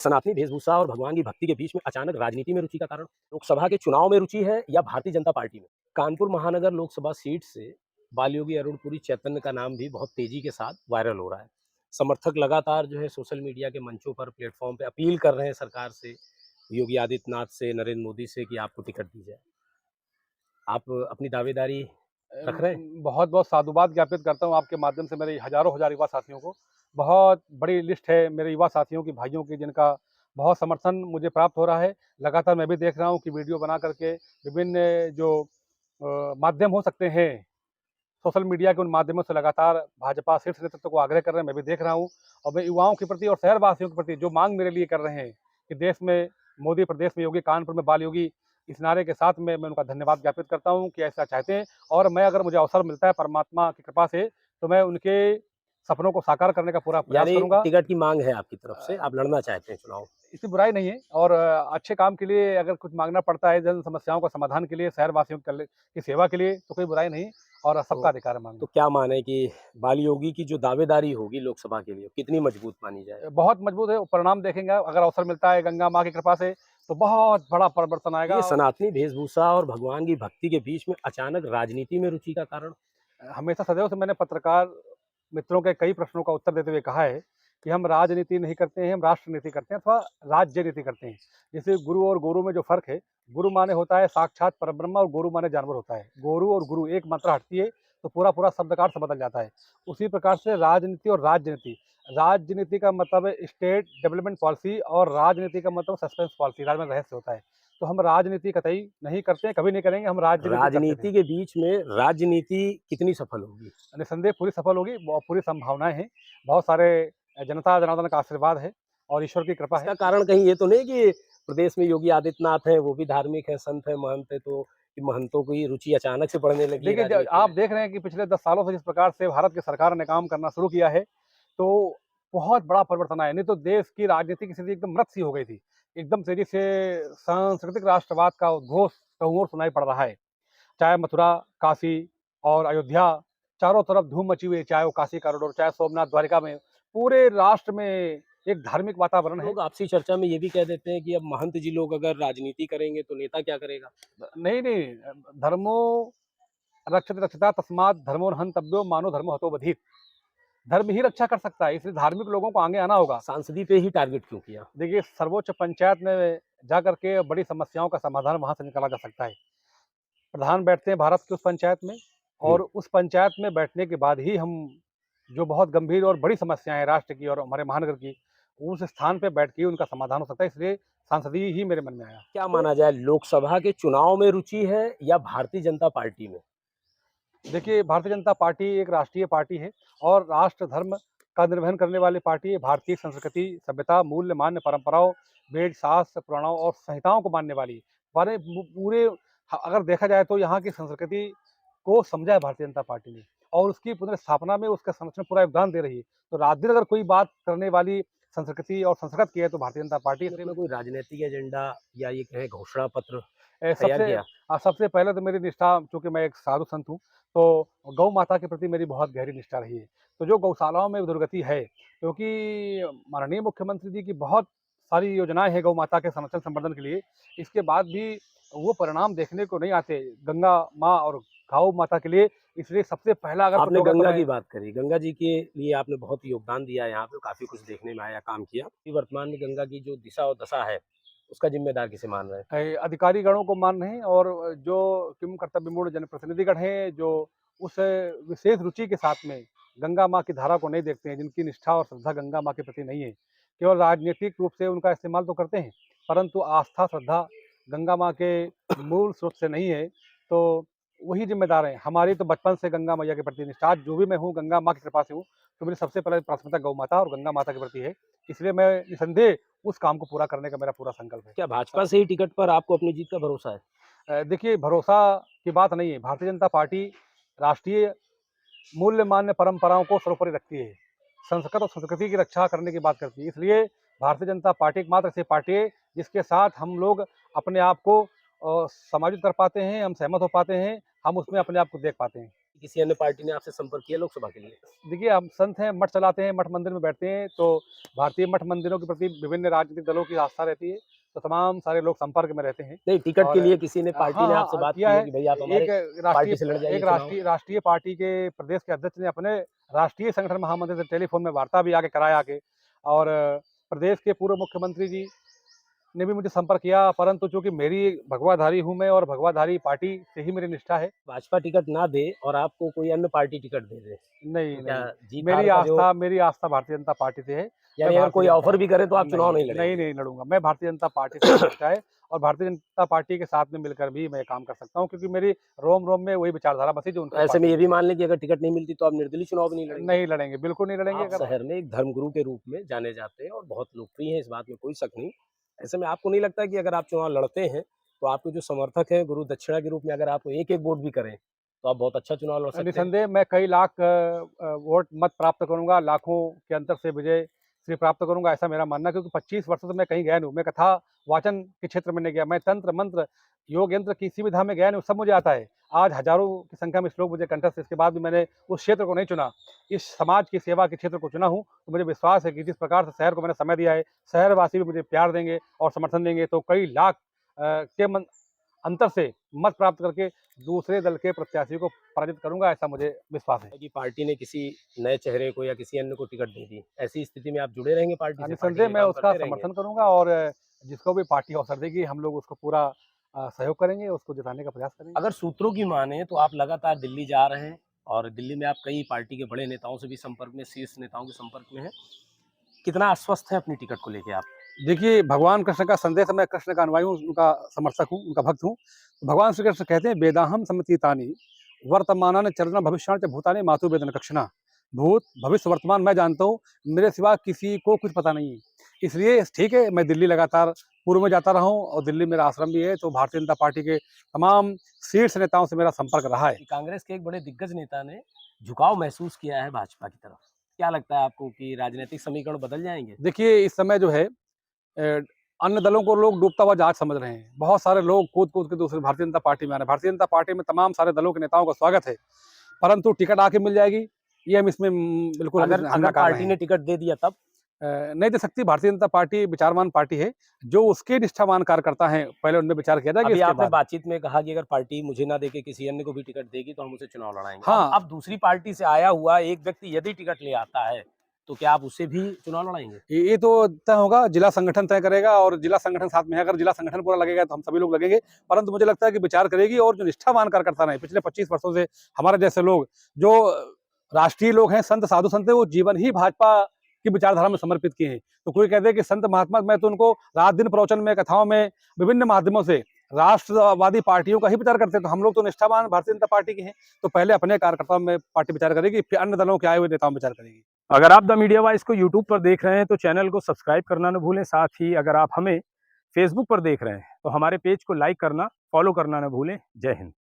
सनातनी वेशभूषा और भगवान की भक्ति के बीच में अचानक राजनीति में रुचि का कारण लोकसभा के चुनाव में रुचि है या भारतीय जनता पार्टी में? कानपुर महानगर लोकसभा सीट से बाल योगी अरुणपुरी चैतन्य का नाम भी बहुत तेजी के साथ वायरल हो रहा है। समर्थक लगातार जो है सोशल मीडिया के मंचों पर प्लेटफॉर्म पे अपील कर रहे हैं सरकार से, योगी आदित्यनाथ से, नरेंद्र मोदी से कि आपको टिकट दी जाए। आप अपनी दावेदारी रख रहे हैं? बहुत-बहुत साधुवाद ज्ञापित करता हूँ आपके माध्यम से मेरे हज़ारों हज़ार युवा साथियों को। बहुत बड़ी लिस्ट है मेरे युवा साथियों की, भाइयों की, जिनका बहुत समर्थन मुझे प्राप्त हो रहा है। लगातार मैं भी देख रहा हूँ कि वीडियो बना कर के विभिन्न जो माध्यम हो सकते हैं, सोशल मीडिया के उन माध्यमों से लगातार भाजपा शीर्ष नेतृत्व को आग्रह कर रहे हैं, मैं भी देख रहा हूँ। और मैं युवाओं के प्रति और शहरवासियों के प्रति जो माँग मेरे लिए कर रहे हैं कि देश में मोदी, प्रदेश में योगी, कानपुर में बाल योगी, इस नारे के साथ मैं उनका धन्यवाद ज्ञापित करता हूँ कि ऐसा चाहते हैं। और मैं अगर मुझे अवसर मिलता है परमात्मा की कृपा से, तो मैं उनके सपनों को साकार करने का पूरा प्रयास यानी करूँगा। टिकट की माँग है आपकी तरफ से, आप लड़ना चाहते हैं चुनाव? इसमें बुराई नहीं है और अच्छे काम के लिए अगर कुछ माँगना पड़ता है, जन समस्याओं का समाधान के लिए, शहरवासियों की सेवा के लिए, तो कोई बुराई नहीं और तो सबका अधिकार है माँगना। तो क्या माने कि बाल योगी की जो दावेदारी होगी लोकसभा के लिए, कितनी मजबूत मानी जाए? बहुत मजबूत है, परिणाम देखेंगे आप, अगर अवसर मिलता है गंगा माँ की कृपा से, तो बहुत बड़ा परिवर्तन ये आएगा। सनातनी वेशभूषा और भगवान की भक्ति के बीच में अचानक राजनीति में रुचि का कारण? हमेशा सदैव से मैंने पत्रकार मित्रों के कई प्रश्नों का उत्तर देते हुए कहा है कि हम राजनीति नहीं करते हैं, हम राष्ट्र नीति करते हैं अथवा राज्य नीति करते हैं। जैसे गुरु और गोरु में जो फ़र्क है, गुरु माने होता है साक्षात परब्रह्म और गोरु माने जानवर होता है। गोरु और गुरु एक मात्रा हटती है, तो पूरा-पूरा शब्द का अर्थ बदल जाता है। उसी प्रकार से राजनीति और राज्य नीति। राजनीति का मतलब है स्टेट डेवलपमेंट पॉलिसी और राजनीति का मतलब सस्पेंस पॉलिसी, राज में रहस्य होता है। तो हम राजनीति कतई नहीं करते हैं, कभी नहीं करेंगे, हम राजनीति करते थे। राजनीति के बीच में राजनीति कितनी सफल होगी? निस्संदेह पूरी सफल होगी, पूरी संभावनाएँ हैं। बहुत सारे जनता जनार्दन का आशीर्वाद है और ईश्वर की कृपा है। इसका कारण कहीं ये तो नहीं कि प्रदेश में योगी आदित्यनाथ हैं, वो भी धार्मिक हैं, संत हैं, महंत हैं, तो कि महंतों की रुचि अचानक से बढ़ने लगी है देखिए, ज राजनीति आप में? देख रहे हैं कि पिछले 10 सालों से जिस प्रकार से भारत की सरकार ने काम करना शुरू किया है, तो बहुत बड़ा परिवर्तन आया। नहीं तो देश की राजनीतिक स्थिति एकदम मृत-सी हो गई थी। एकदम तेज़ी से सांस्कृतिक राष्ट्रवाद का उद्घोष कहूँ और सुनाई पड़ रहा है। चाहे मथुरा, काशी और अयोध्या, चारों तरफ धूम मची हुई है, चाहे वो काशी कॉरिडोर, चाहे सोमनाथ द्वारिका में, पूरे राष्ट्र में एक धार्मिक वातावरण है। लोग आपसी चर्चा में ये भी कह देते हैं कि अब महंत जी लोग अगर राजनीति करेंगे तो नेता क्या करेगा? नहीं, धर्मो रक्षति रक्षिता तस्मात् धर्मो न हन्तव्यो मानो धर्मो हतो बधिर। धर्म ही रक्षा कर सकता है, इसलिए धार्मिक लोगों को आगे आना होगा। सांसदी पे ही टारगेट क्यों किया? देखिए, सर्वोच्च पंचायत में जाकर के बड़ी समस्याओं का समाधान वहाँ से निकाला जा सकता है। प्रधान बैठते हैं भारत की उस पंचायत में हुँ। और उस पंचायत में बैठने के बाद ही हम जो बहुत गंभीर और बड़ी समस्याएँ हैं राष्ट्र की और हमारे महानगर की, उस स्थान पे बैठ के ही उनका समाधान हो सकता है, इसलिए सांसदीय ही मेरे मन में आया। क्या माना जाए लोकसभा के चुनाव में रुचि है या भारतीय जनता पार्टी में? देखिए, भारतीय जनता पार्टी एक राष्ट्रीय पार्टी है और राष्ट्र धर्म का निर्वहन करने वाली पार्टी है। भारतीय संस्कृति, सभ्यता, मूल्य, मान्य परंपराओं, वेद, शास्त्र, पुराणों और संहिताओं को मानने वाली हमारे पूरे अगर देखा जाए तो यहाँ की संस्कृति को समझा है भारतीय जनता पार्टी ने और उसकी पुनर्स्थापना में उसका संरक्षण पूरा योगदान दे रही है। तो रात-दिन अगर कोई बात करने वाली संस्कृति और संस्कृत की है तो भारतीय जनता पार्टी है। में कोई राजनीतिक एजेंडा या ये कहें घोषणा पत्र तैयार सबसे किया? सबसे पहले तो मेरी निष्ठा, चूँकि मैं एक साधु संत हूँ, तो गौ माता के प्रति मेरी बहुत गहरी निष्ठा रही है। तो जो गौशालाओं में दुर्गति है, क्योंकि माननीय मुख्यमंत्री जी की बहुत सारी योजनाएँ हैं गौ माता के संरक्षण संवर्धन के लिए, इसके बाद भी वो परिणाम देखने को नहीं आते गंगा माँ और गौ माता के लिए, इसलिए सबसे पहला अगर कुछ आपने होगा तो गंगा मैं की बात करी, गंगा जी के लिए आपने बहुत योगदान दिया है यहाँ पे, काफ़ी कुछ देखने में आया, काम किया। कि वर्तमान में गंगा की जो दिशा और दशा है, उसका ज़िम्मेदार किसे मान रहे हैं? अधिकारीगणों को मान रहे हैं और जो किम कर्तव्यमूढ़ जनप्रतिनिधिगण हैं, जो उस विशेष रुचि के साथ में गंगा माँ की धारा को नहीं देखते हैं, जिनकी निष्ठा और श्रद्धा गंगा माँ के प्रति नहीं है। केवल राजनीतिक रूप से उनका इस्तेमाल तो करते हैं, परंतु आस्था, श्रद्धा गंगा माँ के मूल स्रोत से नहीं है, तो वही ज़िम्मेदार हैं। हमारी तो बचपन से गंगा मैया के प्रति निष्ठा, आज जो भी मैं हूँ, गंगा माँ की कृपा से हूँ, तो मेरी सबसे पहले प्राथमिकता गौ माता और गंगा माता के प्रति है। इसलिए मैं निसंदेह उस काम को पूरा करने का मेरा पूरा संकल्प है। क्या भाजपा से ही टिकट पर आपको अपनी जीत का भरोसा है? देखिए, भरोसा की बात नहीं है। भारतीय जनता पार्टी राष्ट्रीय मूल्य मान्य परंपराओं को सर्वोपरि रखती है। संस्कृत और संस्कृति की रक्षा करने की बात करती है। इसलिए भारतीय जनता पार्टी एकमात्र ऐसी पार्टी है जिसके साथ हम लोग अपने आप को समायोजित कर पाते हैं, हम सहमत हो पाते हैं, हम उसमें अपने आप को देख पाते हैं। किसी अन्य पार्टी ने आपसे संपर्क किया लोकसभा के लिए? देखिए, हम संत हैं, मठ चलाते हैं, मठ मंदिर में बैठते हैं, तो भारतीय मठ मंदिरों के प्रति विभिन्न राजनीतिक दलों की आस्था रहती है, तो तमाम सारे लोग संपर्क में रहते हैं। नहीं, टिकट और के लिए किसी ने पार्टी हाँ, ने आपसे हाँ, बात किया की है है। कि भई आप हमारे पार्टी से लड़ जाइए एक चुनाव? राष्ट्रीय पार्टी के प्रदेश के अध्यक्ष ने अपने राष्ट्रीय संगठन महामंत्री से टेलीफ़ोन में वार्ता भी आके कराया आके, और प्रदेश के पूर्व मुख्यमंत्री जी ने भी मुझे संपर्क किया, परंतु चूँकि मेरी भगवाधारी हूँ मैं और भगवाधारी पार्टी से ही मेरी निष्ठा है। भाजपा टिकट ना दे और आपको कोई अन्य पार्टी टिकट दे दे, नहीं, तो क्या नहीं, जीत-हार का जो मेरी आस्था भारतीय जनता पार्टी से है। मैं यानी अगर भारतीय कोई जनता ऑफ़र भी करे तो आप चुनाव नहीं नहीं, लड़ेंगे? नहीं लड़ूँगा। मैं भारतीय जनता पार्टी से मेरी निष्ठा है, और भारतीय जनता पार्टी के साथ में मिलकर भी मैं काम कर सकता हूँ, क्योंकि मेरी रोम-रोम में वही विचारधारा बसी जो तो उनके ऐसे पास में है। ये भी मान लें कि अगर टिकट नहीं मिलती तो आप निर्दलीय चुनाव भी नहीं लड़ेंगे? नहीं लड़ेंगे, बिल्कुल नहीं लड़ेंगे। आप अगर शहर में एक धर्मगुरु के रूप में जाने जाते हैं और बहुत लोकप्रिय हैं, इस बात में कोई शक नहीं। ऐसे में आपको नहीं लगता कि अगर आप चुनाव लड़ते हैं, तो आपके जो समर्थक हैं, गुरु दक्षिणा के रूप में अगर आपको एक-एक वोट भी करें, तो आप बहुत अच्छा चुनाव लड़ सकते हैं? निसंदेह मैं कई लाख वोट मत प्राप्त करूँगा, लाखों के अंतर से विजय श्री प्राप्त करूँगा, ऐसा मेरा मानना है, क्योंकि 25 वर्षों से मैं कहीं गया नहीं हूँ। मैं कथा वाचन के क्षेत्र में नहीं गया, मैं तंत्र, मंत्र, योग यंत्र किसी भी धाम में गया नहीं हूँ, सब मुझे आता है। आज हज़ारों की संख्या में श्लोक मुझे कंठस्थ है, इसके बाद भी मैंने उस क्षेत्र को नहीं चुना। इस समाज की सेवा के क्षेत्र को चुना हूँ, तो मुझे विश्वास है कि जिस प्रकार से शहर को मैंने समय दिया है, शहरवासी भी मुझे प्यार देंगे और समर्थन देंगे, तो कई लाख के मन अंतर से मत प्राप्त करके दूसरे दल के प्रत्याशी को पराजित करूँगा, ऐसा मुझे विश्वास है। कि पार्टी ने किसी नए चेहरे को या किसी अन्य को टिकट दे दी, ऐसी स्थिति में आप जुड़े रहेंगे पार्टी से? पार्टी के निस्संदेह लिए मैं काम उसका करते रहेंगे? समर्थन करूँगा, और जिसको भी पार्टी अवसर देगी, हम लोग उसको पूरा सहयोग करेंगे, उसको जिताने का प्रयास करेंगे। अगर सूत्रों की माने तो आप लगातार दिल्ली जा रहे हैं और दिल्ली में आप कई पार्टी के बड़े नेताओं से भी संपर्क में, शीर्ष नेताओं के संपर्क में हैं। कितना आश्वस्त हैं अपनी टिकट को लेके आप? देखिए, भगवान कृष्ण का संदेश है, मैं कृष्ण का अनुयायी हूँ, उनका समर्थक हूँ, उनका भक्त हूँ। भगवान श्री कृष्ण कहते हैं, वेदाहम समतीतानि वर्तमानानि चरण भविष्याणि च भूतानि मातु वेदन कक्षणा। भूत, भविष्य, वर्तमान मैं जानता हूँ, मेरे सिवा किसी को कुछ पता नहीं है। इसलिए ठीक है, मैं दिल्ली लगातार पूर्व में जाता रहा हूँ, और दिल्ली मेरा आश्रम भी है, तो भारतीय जनता पार्टी के तमाम शीर्ष नेताओं से मेरा संपर्क रहा है। कांग्रेस के एक बड़े दिग्गज नेता ने झुकाव महसूस किया है भाजपा की तरफ। क्या लगता है आपको कि राजनीतिक समीकरण बदल जाएँगे? देखिए, इस समय जो है अन्य दलों को लोग डूबता हुआ जहाज समझ रहे हैं। बहुत सारे लोग कूद-कूद के दूसरी भारतीय जनता पार्टी में आ रहे हैं। भारतीय जनता पार्टी में तमाम सारे दलों के नेताओं का स्वागत है, परंतु टिकट आके मिल जाएगी, ये हम इसमें बिल्कुल अगर हम नकार रहे पार्टी हैं। ने टिकट दे दिया तब? नहीं दे सकती। भारतीय जनता पार्टी विचारवान पार्टी है, जो उसके निष्ठावान कार्यकर्ता हैं, पहले उनमें विचार किया जाएगा, अभी इसके आपने बाद। बातचीत में कहा कि अगर पार्टी मुझे ना देके किसी अन्य को भी टिकट देगी तो हम उसे चुनाव लड़ाएँगे। हाँ। अब दूसरी पार्टी से आया हुआ एक व्यक्ति यदि टिकट ले आता है, तो क्या आप उससे भी चुनाव लड़ाएँगे? ये तो तय होगा, जिला संगठन तय करेगा, और जिला संगठन साथ में है। अगर जिला संगठन पूरा लगेगा तो हम सभी लोग लगेंगे, परंतु मुझे लगता है कि विचार करेगी, और जो निष्ठावान कार्यकर्ता रहे पिछले 25 वर्षों से, हमारे जैसे लोग जो राष्ट्रीय लोग हैं, संत साधु संत हैं, वो जीवन ही भाजपा की विचारधारा में समर्पित किए हैं। तो कोई कहते हैं कि संत महात्मा, मैं तो उनको रात दिन प्रवचन में, कथाओं में, विभिन्न माध्यमों से राष्ट्रवादी पार्टियों का ही प्रचार करते हैं। तो हम लोग तो निष्ठावान भारतीय जनता पार्टी के हैं, तो पहले अपने कार्यकर्ताओं में पार्टी विचार करेगी, फिर अन्य दलों के आए हुए नेताओं में विचार करेगी। अगर आप द मीडिया वाइज को यूट्यूब पर देख रहे हैं तो चैनल को सब्सक्राइब करना न भूलें। साथ ही अगर आप हमें फेसबुक पर देख रहे हैं तो हमारे पेज को लाइक करना, फॉलो करना न भूलें। जय हिंद।